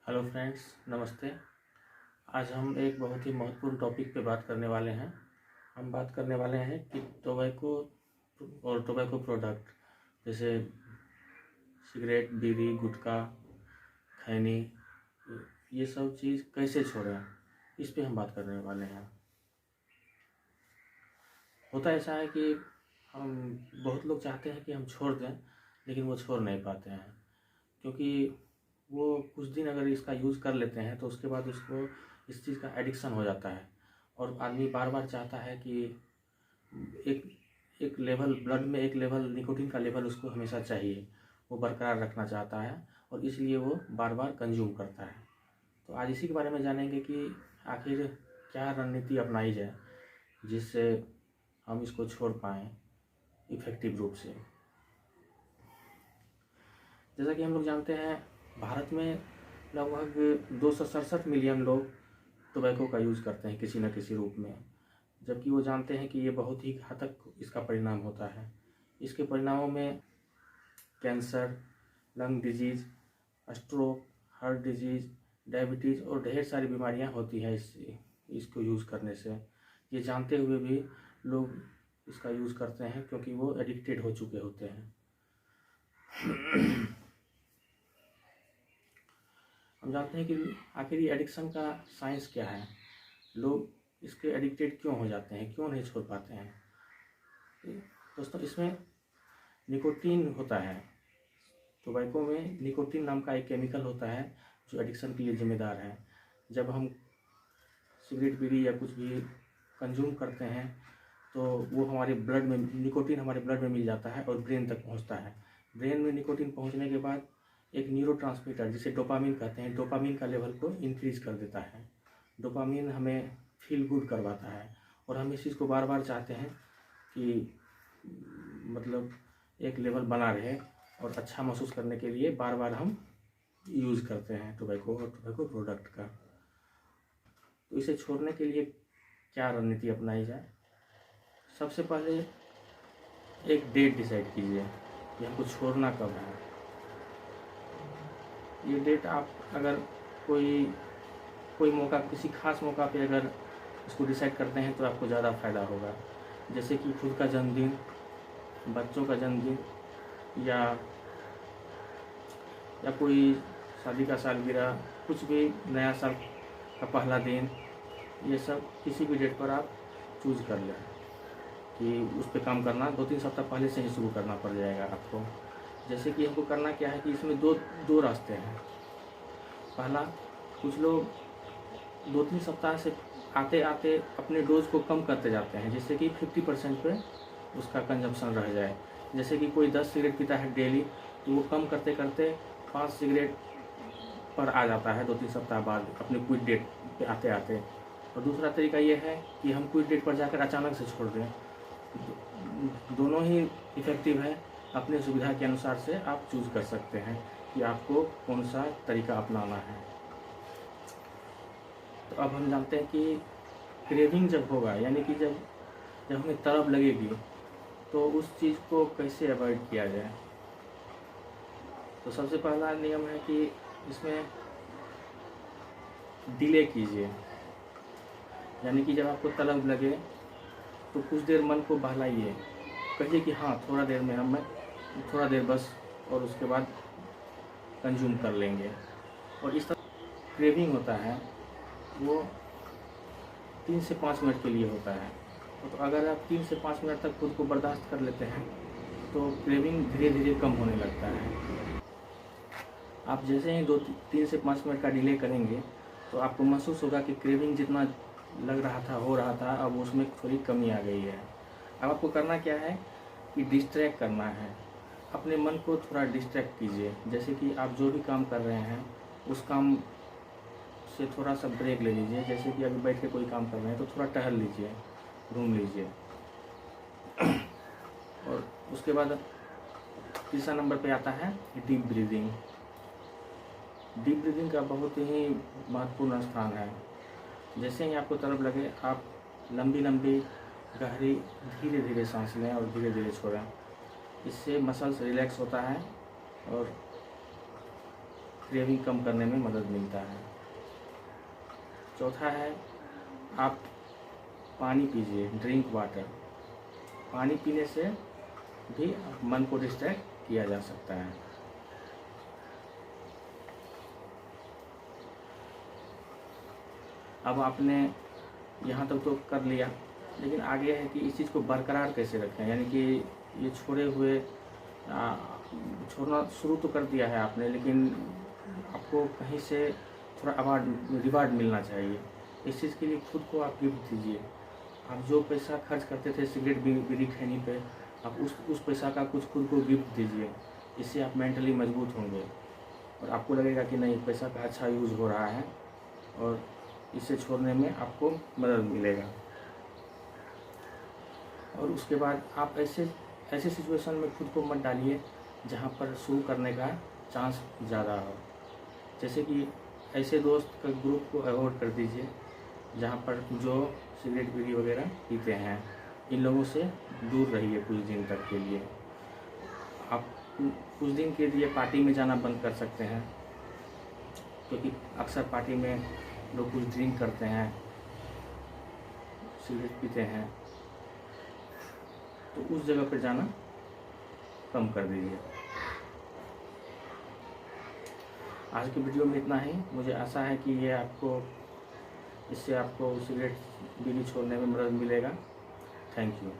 Hello friends, नमस्ते। आज हम एक बहुत ही महत्वपूर्ण टॉपिक पे बात करने वाले हैं। हम बात करने वाले हैं कि टोबैको और टोबैको प्रोडक्ट जैसे सिगरेट, बीड़ी, गुटखा, खैनी, ये सब चीज़ कैसे छोड़ें, इस पे हम बात करने वाले हैं। होता ऐसा है कि हम बहुत लोग चाहते हैं कि हम छोड़ दें, लेकिन वो छोड़ नहीं पाते हैं, क्योंकि वो कुछ दिन अगर इसका यूज़ कर लेते हैं तो उसके बाद उसको इस चीज़ का एडिक्शन हो जाता है और आदमी बार बार चाहता है कि एक एक लेवल ब्लड में एक लेवल निकोटीन का लेवल उसको हमेशा चाहिए, वो बरकरार रखना चाहता है और इसलिए वो बार बार कंज्यूम करता है। तो आज इसी के बारे में जानेंगे कि आखिर क्या रणनीति अपनाई जाए जिससे हम इसको छोड़ पाएँ इफ़ेक्टिव रूप से। जैसा कि हम लोग जानते हैं, भारत में लगभग 267 मिलियन लोग टोबैको का यूज़ करते हैं किसी न किसी रूप में, जबकि वो जानते हैं कि ये बहुत ही घातक इसका परिणाम होता है। इसके परिणामों में cancer, lung disease, stroke, heart disease, diabetes और ढेर सारी बीमारियां होती हैं इसको यूज़ करने से। ये जानते हुए भी लोग इसका यूज़ करते हैं क्योंकि वो एडिक्टेड हो चुके होते हैं। हम जानते हैं कि आखिर ये एडिक्शन का साइंस क्या है, लोग इसके एडिक्टेड क्यों हो जाते हैं, क्यों नहीं छोड़ पाते हैं। दोस्तों, इसमें निकोटीन होता है। टोबैको में निकोटीन नाम का एक केमिकल होता है जो एडिक्शन के लिए जिम्मेदार है। जब हम सिगरेट, बीड़ी या कुछ भी कंज्यूम करते हैं तो वो हमारे ब्लड में निकोटीन हमारे ब्लड में मिल जाता है और ब्रेन तक पहुंचता है। ब्रेन में निकोटीन पहुंचने के बाद एक न्यूरोट्रांसमीटर जिसे डोपामिन कहते हैं, डोपामिन का लेवल को इंक्रीज कर देता है। डोपामिन हमें फील गुड करवाता है और हम इस चीज़ को बार बार चाहते हैं कि मतलब एक लेवल बना रहे और अच्छा महसूस करने के लिए बार बार हम यूज़ करते हैं टोबैको और टोबैको प्रोडक्ट का। तो इसे छोड़ने के लिए क्या रणनीति अपनाई जाए। सबसे पहले एक डेट डिसाइड कीजिए कि हमको छोड़ना कब है। ये डेट आप अगर कोई मौका, किसी खास मौका पे अगर इसको डिसाइड करते हैं तो आपको ज़्यादा फ़ायदा होगा। जैसे कि खुद का जन्मदिन, बच्चों का जन्मदिन या कोई शादी का सालगिरह, कुछ भी, नया साल का पहला दिन, ये सब किसी भी डेट पर आप चूज़ कर लें कि उस पर काम करना 2-3 सप्ताह पहले से ही शुरू करना पड़ जाएगा आपको। जैसे कि हमको करना क्या है कि इसमें दो रास्ते हैं। पहला, कुछ लोग 2-3 सप्ताह से आते आते अपने डोज को कम करते जाते हैं, जिससे कि 50% पे उसका कंजम्पशन रह जाए। जैसे कि कोई 10 सिगरेट पीता है डेली, तो वो कम करते करते 5 सिगरेट पर आ जाता है 2-3 सप्ताह बाद अपने क्विट डेट पे आते आते। और दूसरा तरीका ये है कि हम क्विट डेट पर जाकर अचानक से छोड़ दें। दोनों ही इफ़ेक्टिव है। अपने सुविधा के अनुसार से आप चूज़ कर सकते हैं कि आपको कौन सा तरीका अपनाना है। तो अब हम जानते हैं कि क्रेविंग जब होगा, यानी कि जब हमें तलब लगेगी, तो उस चीज़ को कैसे अवॉइड किया जाए। तो सबसे पहला नियम है कि इसमें डिले कीजिए, यानी कि जब आपको तलब लगे तो कुछ देर मन को बहलाइए, कहिए कि हाँ, थोड़ा देर में मैं थोड़ा देर बस, और उसके बाद कंज्यूम कर लेंगे। और इस तरह क्रेविंग होता है वो 3 से 5 मिनट के लिए होता है। तो अगर आप 3 से 5 मिनट तक खुद को बर्दाश्त कर लेते हैं तो क्रेविंग धीरे धीरे कम होने लगता है। आप जैसे ही 3 से 5 मिनट का डिले करेंगे तो आपको महसूस होगा कि क्रेविंग जितना लग रहा था, हो रहा था, अब उसमें थोड़ी कमी आ गई है। अब आपको करना क्या है कि डिस्ट्रैक्ट करना है। अपने मन को थोड़ा डिस्ट्रैक्ट कीजिए। जैसे कि आप जो भी काम कर रहे हैं उस काम से थोड़ा सा ब्रेक ले लीजिए। जैसे कि अभी बैठ के कोई काम कर रहे हैं तो थोड़ा टहल लीजिए, घूम लीजिए। और उसके बाद तीसरा नंबर पे आता है डीप ब्रीदिंग। डीप ब्रीदिंग का बहुत ही महत्वपूर्ण स्थान है। जैसे ही आपको तलब लगे, आप लंबी लंबी गहरी धीरे धीरे सांस लें और धीरे धीरे छोड़ें। इससे मसल्स रिलैक्स होता है और क्रेविंग कम करने में मदद मिलता है। चौथा है, आप पानी पीजिए, ड्रिंक वाटर। पानी पीने से भी मन को डिस्ट्रैक्ट किया जा सकता है। अब आपने यहाँ तक तो कर लिया, लेकिन आगे है कि इस चीज़ को बरकरार कैसे रखें, यानी कि ये छोड़ना शुरू तो कर दिया है आपने, लेकिन आपको कहीं से थोड़ा रिवार्ड मिलना चाहिए। इस चीज़ के लिए खुद को आप गिफ्ट दीजिए। आप जो पैसा खर्च करते थे सिगरेट बीड़ी खैनी पे, आप उस पैसा का कुछ खुद को गिफ्ट दीजिए। इससे आप मेंटली मजबूत होंगे और आपको लगेगा कि नहीं, पैसा का अच्छा यूज़ हो रहा है और इसे छोड़ने में आपको मदद मिलेगा। और उसके बाद आप ऐसे सिचुएशन में खुद को मत डालिए जहाँ पर शुरू करने का चांस ज़्यादा हो। जैसे कि ऐसे दोस्त का ग्रुप को अवॉइड कर दीजिए जहाँ पर जो सिगरेट बीड़ी वगैरह पीते हैं। इन लोगों से दूर रहिए कुछ दिन तक के लिए। आप कुछ दिन के लिए पार्टी में जाना बंद कर सकते हैं, क्योंकि अक्सर पार्टी में लोग कुछ ड्रिंक करते हैं, सिगरेट पीते हैं, तो उस जगह पर जाना कम कर दीजिए। आज की वीडियो में इतना ही। मुझे आशा है कि इससे आपको सिगरेट बीड़ी छोड़ने में मदद मिलेगा। Thank you.